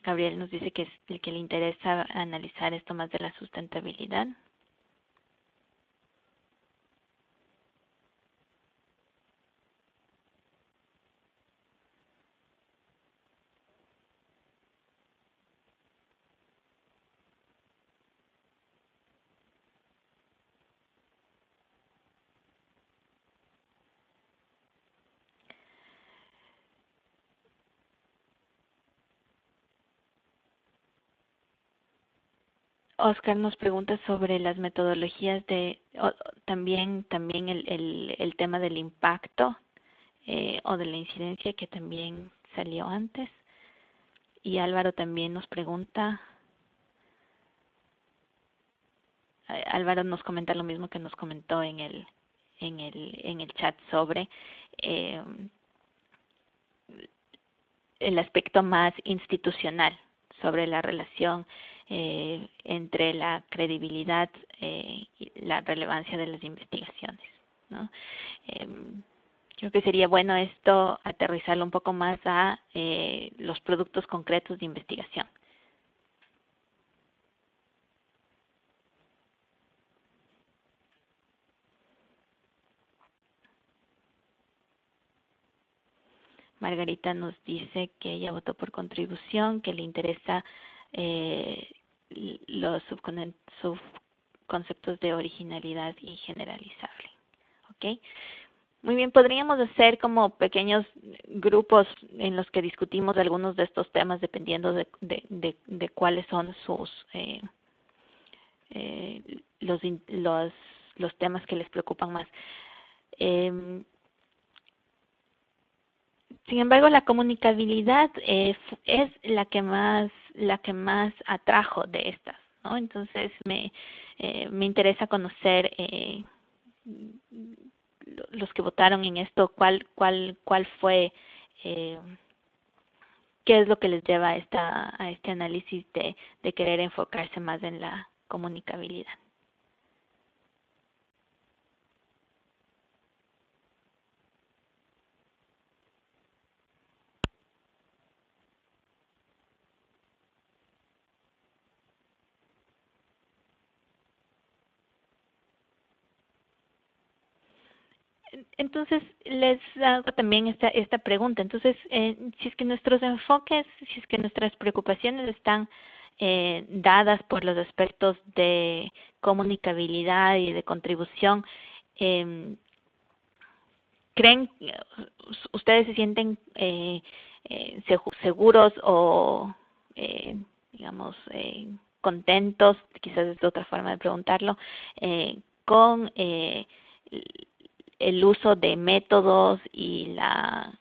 Gabriel nos dice que es el que le interesa analizar esto más de la sustentabilidad. Oscar nos pregunta sobre las metodologías también el tema del impacto o de la incidencia que también salió antes. Y Álvaro también nos pregunta, Álvaro nos comenta lo mismo que nos comentó en el chat sobre eh, el aspecto más institucional sobre la relación entre la credibilidad y la relevancia de las investigaciones, ¿no? Eh, Creo que sería bueno esto aterrizarlo un poco más a los productos concretos de investigación. Margarita nos dice que ella votó por contribución, que le interesa eh, los subconceptos de originalidad y generalizable. ¿Ok? Muy bien, podríamos hacer como pequeños grupos en los que discutimos algunos de estos temas dependiendo de cuáles son los temas que les preocupan más. Eh, Sin embargo, la comunicabilidad es la que más atrajo de estas, ¿no? Entonces me interesa conocer los que votaron en esto, cuál fue, eh, qué es lo que les lleva a este análisis de querer enfocarse más en la comunicabilidad. Entonces, les hago también esta pregunta. Entonces, si es que nuestros enfoques, si es que nuestras preocupaciones están dadas por los aspectos de comunicabilidad y de contribución, ¿creen, ustedes se sienten seguros o, digamos, contentos, quizás es otra forma de preguntarlo, con el uso de métodos y la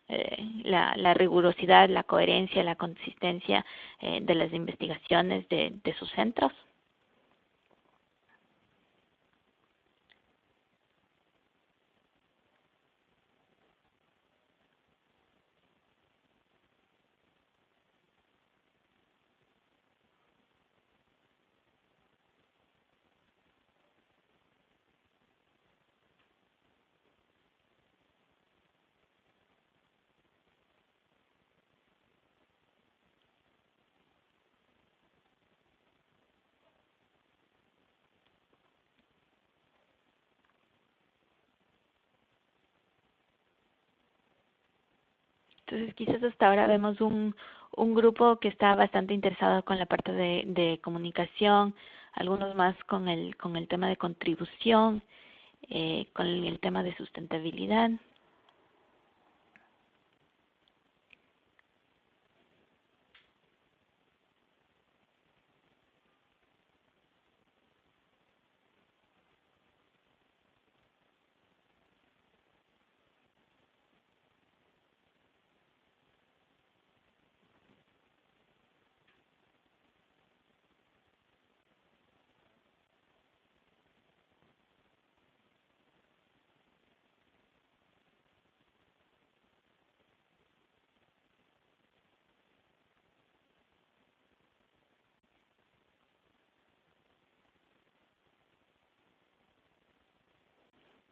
rigurosidad, la coherencia, la consistencia de las investigaciones de sus centros? Entonces, quizás hasta ahora vemos un grupo que está bastante interesado con la parte de comunicación, algunos más con el tema de contribución, con el tema de sustentabilidad.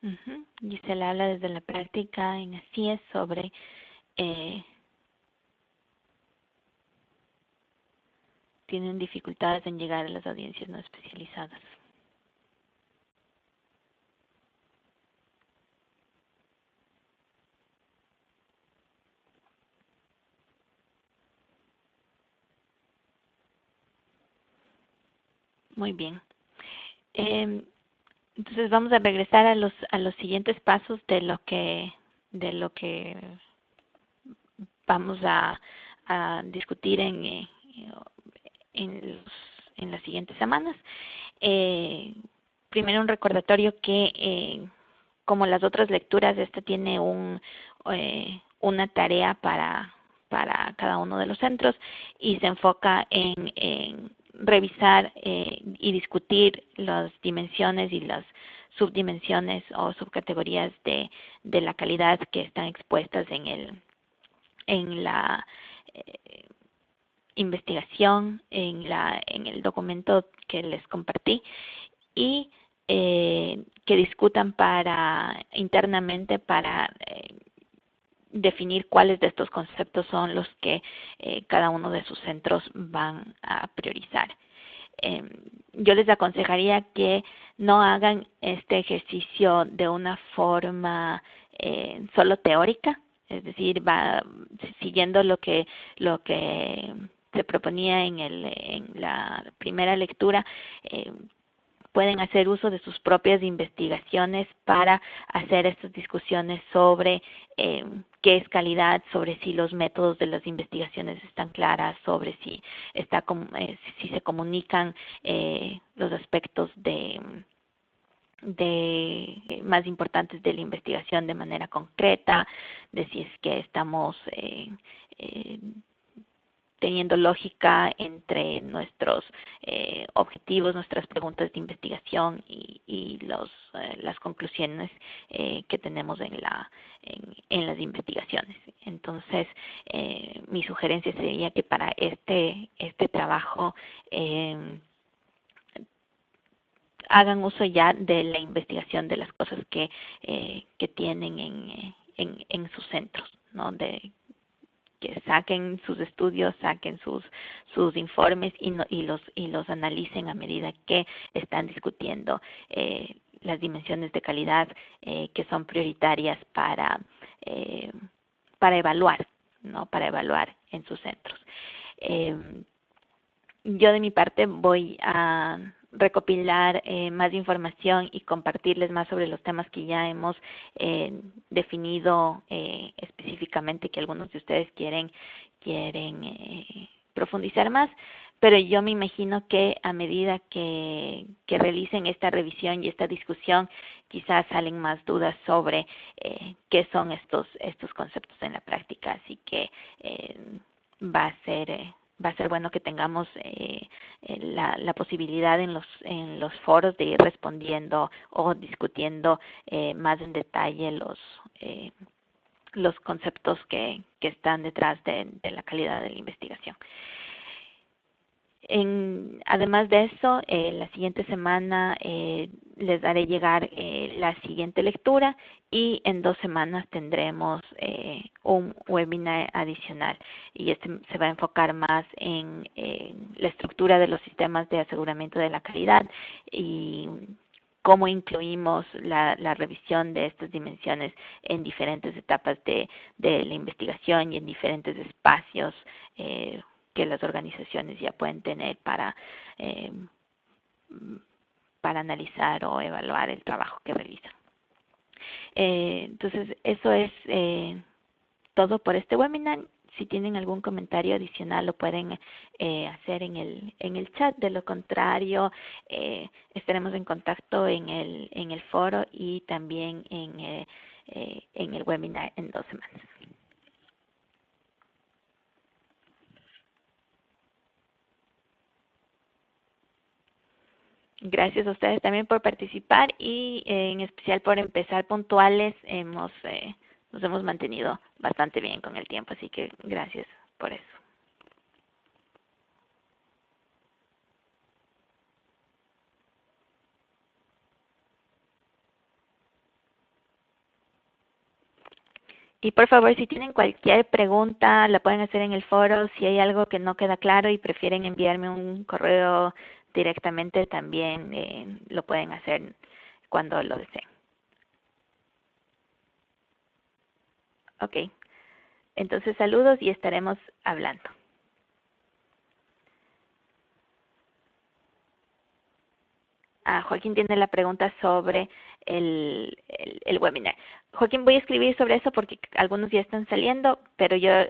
Ujú. Y se le habla desde la práctica en así es sobre eh, tienen dificultades en llegar a las audiencias no especializadas. Muy bien. Eh, entonces vamos a regresar a los siguientes pasos de lo que vamos a discutir en, en las siguientes semanas. Eh, Primero un recordatorio que como las otras lecturas, esta tiene una tarea para cada uno de los centros y se enfoca en revisar y discutir las dimensiones y las subdimensiones o subcategorías de la calidad que están expuestas en la investigación, en el documento que les compartí y que discutan internamente para definir cuáles de estos conceptos son los que cada uno de sus centros van a priorizar. Yo les aconsejaría que no hagan este ejercicio de una forma solo teórica, es decir, va siguiendo lo que se proponía en la primera lectura. Pueden hacer uso de sus propias investigaciones para hacer estas discusiones sobre qué es calidad, sobre si los métodos de las investigaciones están claras, sobre si si se comunican los aspectos de más importantes de la investigación de manera concreta, de si es que estamos teniendo lógica entre nuestros objetivos, nuestras preguntas de investigación y las conclusiones que tenemos en las investigaciones. Entonces, mi sugerencia sería que para este trabajo hagan uso ya de la investigación de las cosas que tienen en sus centros, ¿no? Que saquen sus estudios, saquen sus informes y los analicen a medida que están discutiendo las dimensiones de calidad que son prioritarias para evaluar, ¿no? Para evaluar en sus centros. yo de mi parte voy a recopilar más información y compartirles más sobre los temas que ya hemos definido específicamente, que algunos de ustedes quieren profundizar más, pero yo me imagino que a medida que realicen esta revisión y esta discusión, quizás salen más dudas sobre qué son estos conceptos en la práctica, así que va a ser bueno que tengamos la posibilidad en los foros de ir respondiendo o discutiendo más en detalle los conceptos que están detrás de la calidad de la investigación. Además de eso, la siguiente semana les haré llegar la siguiente lectura y en 2 semanas tendremos un webinar adicional y este se va a enfocar más en la estructura de los sistemas de aseguramiento de la calidad y cómo incluimos la revisión de estas dimensiones en diferentes etapas de la investigación y en diferentes espacios que las organizaciones ya pueden tener para analizar o evaluar el trabajo que realizan. Entonces, eso es todo por este webinar. Si tienen algún comentario adicional lo pueden hacer en el chat. De lo contrario, estaremos en contacto en el foro y también en el webinar en 2 semanas. Gracias a ustedes también por participar y en especial por empezar puntuales. Nos hemos mantenido bastante bien con el tiempo, así que gracias por eso. Y por favor, si tienen cualquier pregunta, la pueden hacer en el foro. Si hay algo que no queda claro y prefieren enviarme un correo directamente, también lo pueden hacer cuando lo deseen. Ok. Entonces, saludos y estaremos hablando. Joaquín tiene la pregunta sobre el webinar. Joaquín, voy a escribir sobre eso porque algunos ya están saliendo, pero yo